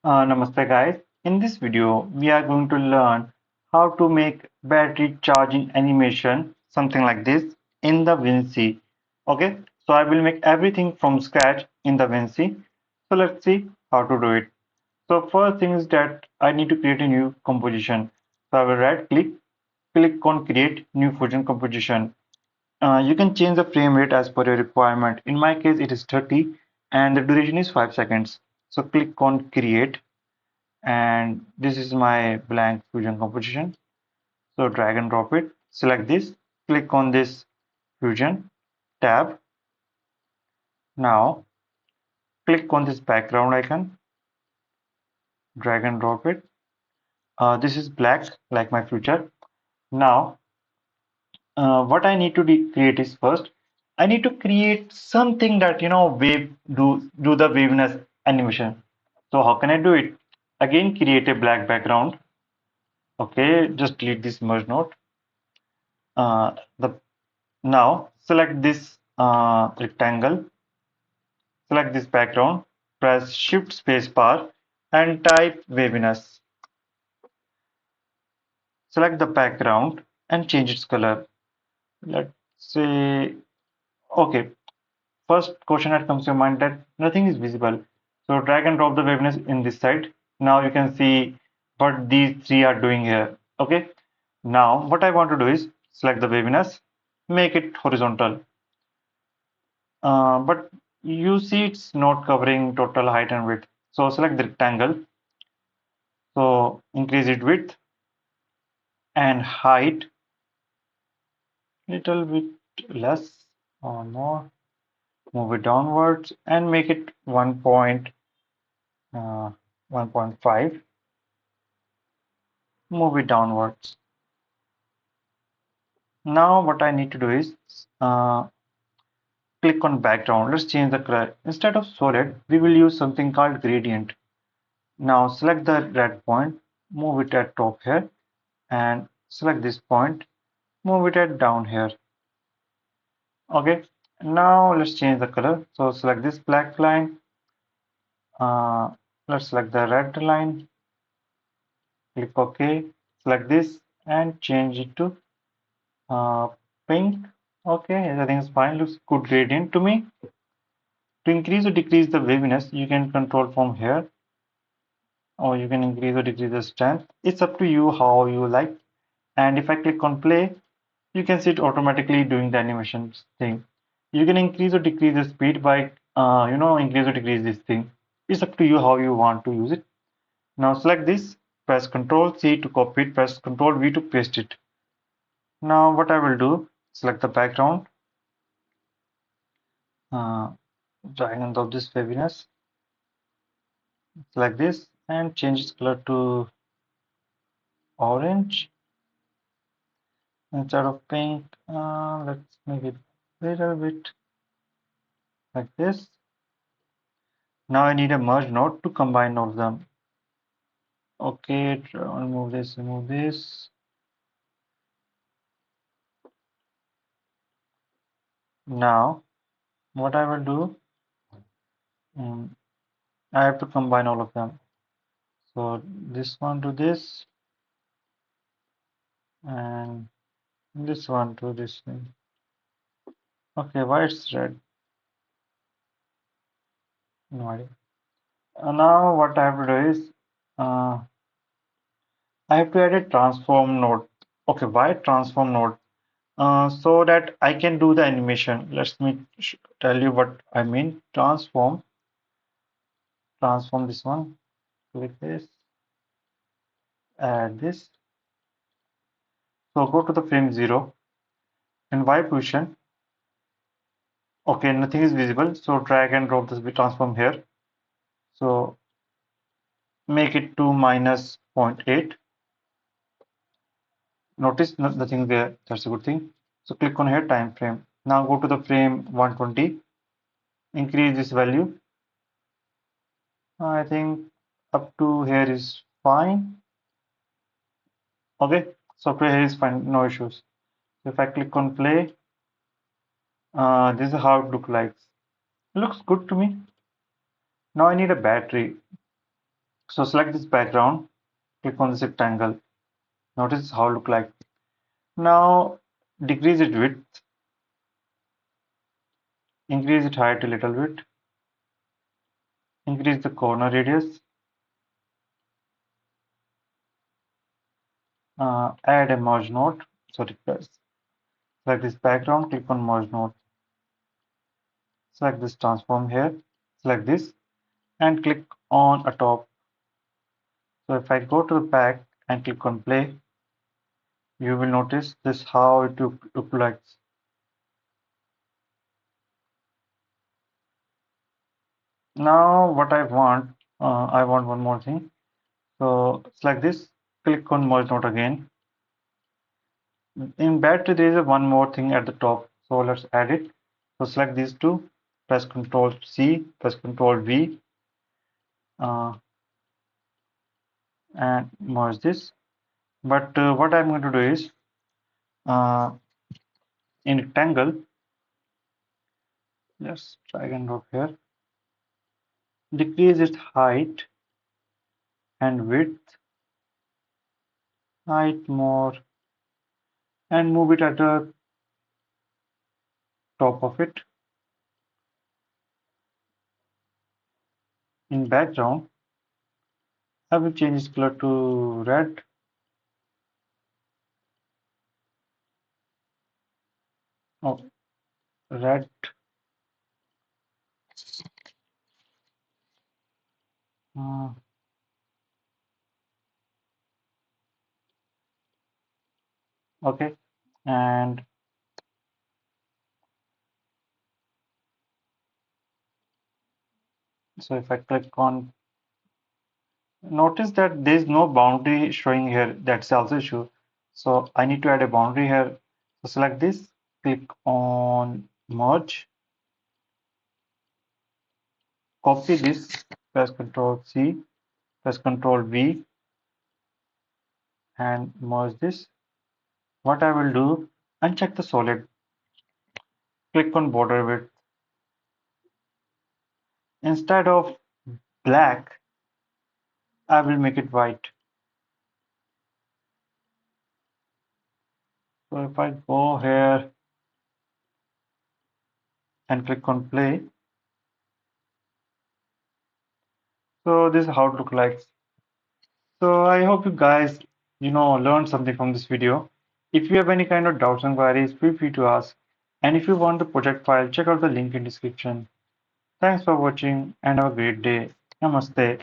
Namaste guys. In this video, we are going to learn how to make battery charging animation, something like this, in the DaVinci. Okay, so I will make everything from scratch in the DaVinci. So let's see how to do it. So first thing is that I need to create a new composition. So I will right click, click on create new fusion composition. You can change the frame rate as per your requirement. In my case, it is 30 and the duration is 5 seconds. So click on create and this is my blank fusion composition. So drag and drop it, select this, click on this fusion tab. Now click on this background icon, drag and drop it. This is black like my future. Now what I need to create is first I need to create something that wave do the waviness animation. So how can I do it? Again, create a black background. Okay, just delete this merge node. The Now select this rectangle, select this background, press Shift space bar and type waviness. Select the background and change its color. Let's say, okay, first question that comes to your mind that nothing is visible. So drag and drop the waviness in this side. Now you can see what these three are doing here. Okay. Now what I want to do is select the waviness, make it horizontal. But you see it's not covering total height and width. So select the rectangle. So increase it width and height little bit less or more. Move it downwards and make it 1.5. Move it downwards. Now what I need to do is uh, click on background. Let's change the color. Instead of solid, we will use something called gradient. Now select the red point, move it at top here and select this point, move it at down here. Okay, now let's change the color. So select this black line, uh, let's select the red line, click OK, select this and change it to uh, pink. Okay, everything is fine, looks good gradient to me. To increase or decrease the waviness, you can control from here, or you can increase or decrease the strength. It's up to you how you like. And if I click on play, you can see it automatically doing the animation thing. You can increase or decrease the speed by, increase or decrease this thing. It's up to you how you want to use it. Now select this, press Ctrl C to copy it, press Ctrl V to paste it. Now what I will do, select the background, uh, drag and drop this waviness, select this and change its color to orange instead of pink. Let's make it a little bit like this. Now I need a merge node to combine all of them. Okay, remove this, remove this. Now, what I will do, um, I have to combine all of them. So this one to this, and this one to this thing. Okay, why it's red? No idea. Now what I have to do is, uh, I have to add a transform node. Okay, why transform node? So that I can do the animation. Let me tell you what I mean. Transform this one. Click this, add this. So go to the frame 0 and Y position. Okay, nothing is visible. So drag and drop this transform here. So make it to minus 0.8. Notice nothing there. That's a good thing. So click on here time frame. Now go to the frame 120. Increase this value. I think up to here is fine. Okay, so up to here is fine. No issues. So if I click on play, this is how it looks like. Looks good to me. Now I need a battery. So select this background, click on this rectangle. Notice how it look like. Now decrease its width, increase its height a little bit, increase the corner radius, add a merge node. Sorry guys. Select this background, click on merge node. Select this transform here, select this and click on a top. So if I go to the back and click on play, you will notice this how it look like. Now what I want one more thing. So select this, click on merge node again. In battery there is a one more thing at the top. So let's add it. So select these two, press Ctrl C, press Ctrl V, uh, and merge this. But what I'm going to do is uh, in rectangle, let's drag and drop here, decrease its height and width, height more, and move it at the top of it. In background, I will change its color to red. Oh, red. Uh, okay, and so if I click on, notice that there is no boundary showing here. That's also issue. So I need to add a boundary here. So select this, click on merge, copy this, press Ctrl C, press Ctrl V, and merge this. What I will do, uncheck the solid, click on border width. Instead of black, I will make it white. So if I go here and click on play, so this is how it looks like. So I hope you guys, learned something from this video. If you have any kind of doubts and queries, feel free to ask. And if you want the project file, check out the link in description. Thanks for watching and have a great day. Namaste.